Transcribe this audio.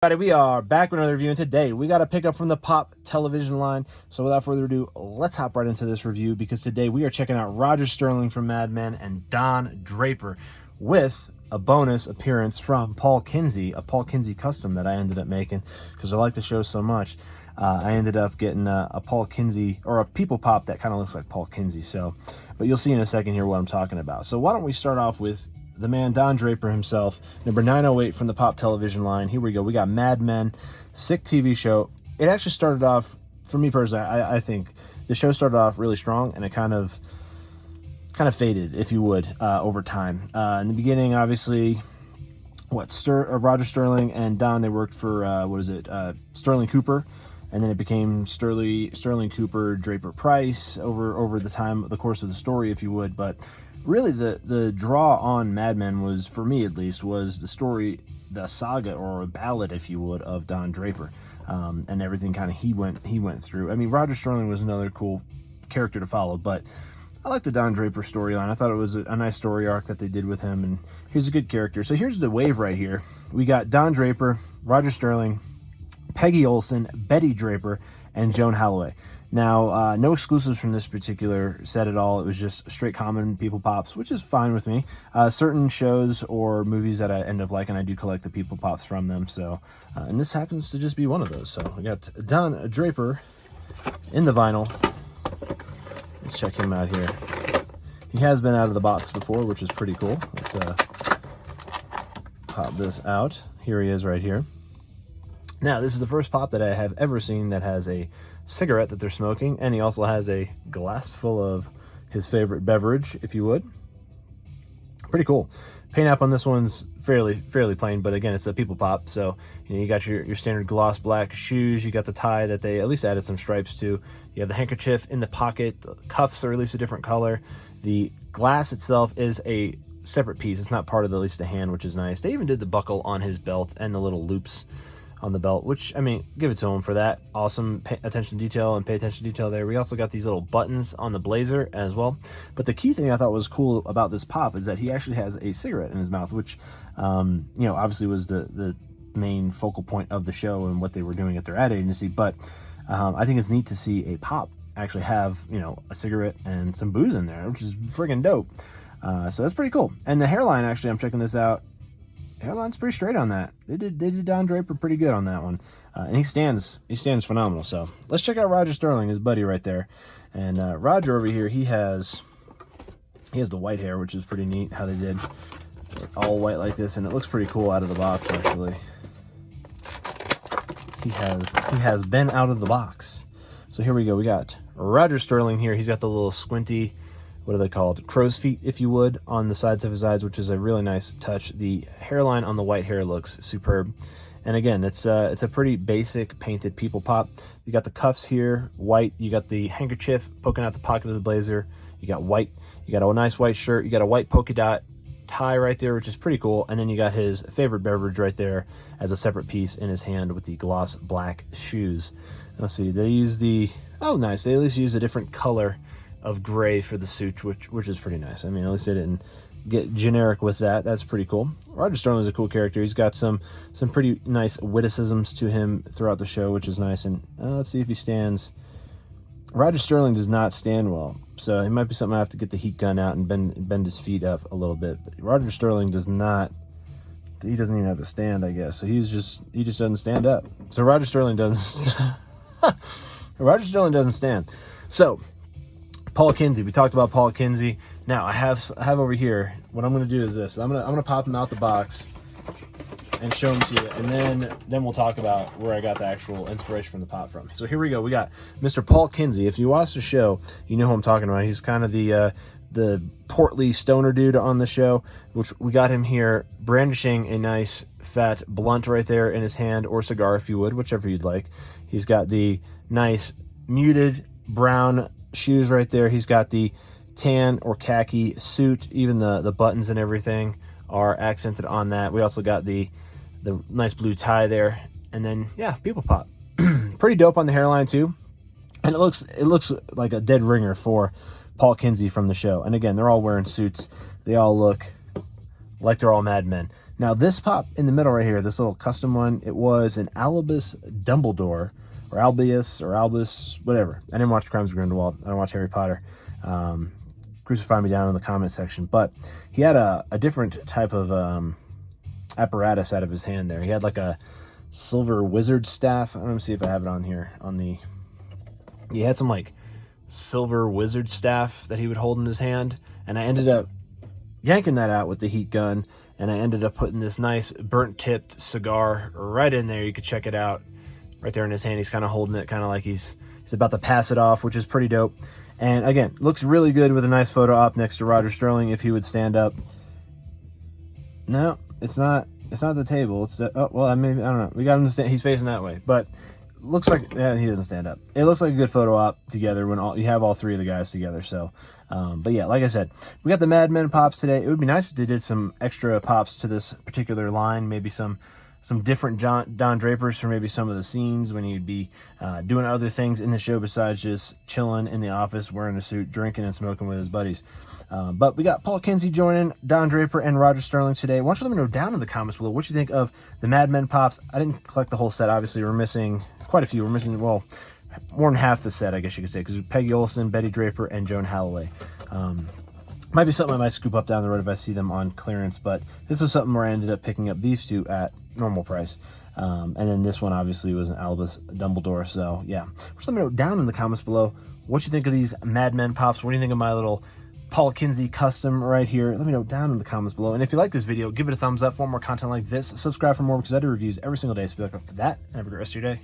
Everybody, we are back with another review, and today we got to pick up from the Pop television line. So without further ado, let's hop right into this review, because today we are checking out Roger Sterling from Mad Men and Don Draper with a bonus appearance from Paul Kinsey, a Paul Kinsey custom that I ended up making because I like the show so much. I ended up getting a Paul Kinsey, or a People Pop that kind of looks like Paul Kinsey. So, but you'll see in a second here what I'm talking about. So why don't we start off with the man Don Draper himself, number 908 from the Pop television line. Here we go. We got Mad Men, sick TV show. It actually started off, for me personally, I think the show started off really strong, and it kind of faded, if you would, over time. In the beginning, obviously, Roger Sterling and Don, they worked for Sterling Cooper, and then it became Sterling Cooper, Draper Price over the course of the story, if you would. But really, the draw on Mad Men was, for me at least, was the story, the saga, or a ballad, if you would, of Don Draper, and everything kind of he went through. I mean, Roger Sterling was another cool character to follow, but I like the Don Draper storyline. I thought it was a nice story arc that they did with him, and he's a good character. So here's the wave right here. We got Don Draper, Roger Sterling, Peggy Olson, Betty Draper, and Joan Holloway. Now, no exclusives from this particular set at all. It was just straight common People Pops, which is fine with me. Certain shows or movies that I end up liking, I do collect the People Pops from them. So, and this happens to just be one of those. So we got Don Draper in the vinyl. Let's check him out here. He has been out of the box before, which is pretty cool. Let's pop this out. Here he is right here. Now, this is the first Pop that I have ever seen that has a cigarette that they're smoking, and he also has a glass full of his favorite beverage, if you would. Pretty cool. Paint app on this one's fairly plain, but again, it's a People Pop, so you got your standard gloss black shoes. You got the tie that they at least added some stripes to. You have the handkerchief in the pocket. The cuffs are at least a different color. The glass itself is a separate piece. It's not part of at least the hand, which is nice. They even did the buckle on his belt and the little loops on the belt, which, I mean, give it to him for that. Awesome attention to detail and pay attention to detail there. We also got these little buttons on the blazer as well. But the key thing I thought was cool about this Pop is that he actually has a cigarette in his mouth, which, obviously was the main focal point of the show and what they were doing at their ad agency. But I think it's neat to see a Pop actually have, a cigarette and some booze in there, which is friggin' dope. So that's pretty cool. And the hairline, actually, I'm checking this out. Hairline's pretty straight on that. They did Don Draper pretty good on that one, and he stands phenomenal. So let's check out Roger Sterling, his buddy right there. And Roger over here, he has the white hair, which is pretty neat how they did all white like this, and it looks pretty cool out of the box. Actually, he has been out of the box. So here we go. We got Roger Sterling here. He's got the little squinty, what are they called? Crow's feet, if you would, on the sides of his eyes, which is a really nice touch. The hairline on the white hair looks superb. And again, it's a pretty basic painted People Pop. You got the cuffs here, white. You got the handkerchief poking out the pocket of the blazer. You got white. You got a nice white shirt. You got a white polka dot tie right there, which is pretty cool. And then you got his favorite beverage right there as a separate piece in his hand with the gloss black shoes. And let's see, they use nice. They at least use a different color of gray for the suit, which is pretty nice. I mean, at least they didn't get generic with that. That's pretty cool. Roger Sterling is a cool character. He's got some pretty nice witticisms to him throughout the show, which is nice. And let's see if he stands. Roger Sterling does not stand well, so it might be something I have to get the heat gun out and bend his feet up a little bit. But Roger Sterling does not. He doesn't even have to stand, I guess. So he just doesn't stand up. So Roger Sterling doesn't. Roger Sterling doesn't stand. So Paul Kinsey. We talked about Paul Kinsey. Now I have over here. What I'm going to do is this. I'm gonna pop him out the box and show him to you, and then we'll talk about where I got the actual inspiration from the Pop from. So here we go. We got Mr. Paul Kinsey. If you watch the show, you know who I'm talking about. He's kind of the portly stoner dude on the show, which we got him here brandishing a nice fat blunt right there in his hand, or cigar, if you would, whichever you'd like. He's got the nice muted brown shoes right there. He's got the tan or khaki suit. Even the buttons and everything are accented on that. We also got the nice blue tie there, and then People Pop. Pretty dope on the hairline too, and it looks like a dead ringer for Paul Kinsey from the show. And again, they're all wearing suits. They all look like they're all Mad Men. Now this pop in the middle right here, this little custom one, it was an Albus Dumbledore, or Albus, whatever. I didn't watch Crimes of Grindelwald. I don't watch Harry Potter. Crucify me down in the comment section. But he had a different type of apparatus out of his hand there. He had like a silver wizard staff. I'm gonna see if I have it on here. He had some like silver wizard staff that he would hold in his hand, and I ended up yanking that out with the heat gun, and I ended up putting this nice burnt tipped cigar right in there. You could check it out right there in his hand. He's kind of holding it kind of like he's about to pass it off, which is pretty dope. And again, looks really good with a nice photo op next to Roger Sterling if he would stand up. No, it's not the table. It's the, oh, well, I mean, I don't know. We got him to stand, he's facing that way, but looks like, yeah, he doesn't stand up. It looks like a good photo op together when you have all three of the guys together. So, but yeah, like I said, we got the Madmen pops today. It would be nice if they did some extra pops to this particular line, maybe some different Don Drapers for maybe some of the scenes when he'd be doing other things in the show besides just chilling in the office, wearing a suit, drinking and smoking with his buddies. But we got Paul Kinsey joining Don Draper and Roger Sterling today. Why don't you let me know down in the comments below what you think of the Madmen pops. I didn't collect the whole set. Obviously, we're missing quite a few. We're missing, well, more than half the set, I guess you could say, because Peggy Olson, Betty Draper, and Joan Holloway. Might be something I might scoop up down the road if I see them on clearance, but this was something where I ended up picking up these two at normal price. And then this one obviously was an Albus Dumbledore. So yeah, just let me know down in the comments below what you think of these Madmen pops. What do you think of my little Paul Kinsey custom right here? Let me know down in the comments below. And if you like this video, give it a thumbs up for more content like this. Subscribe for more because I do reviews every single day. So be looking for that. And have a great rest of your day.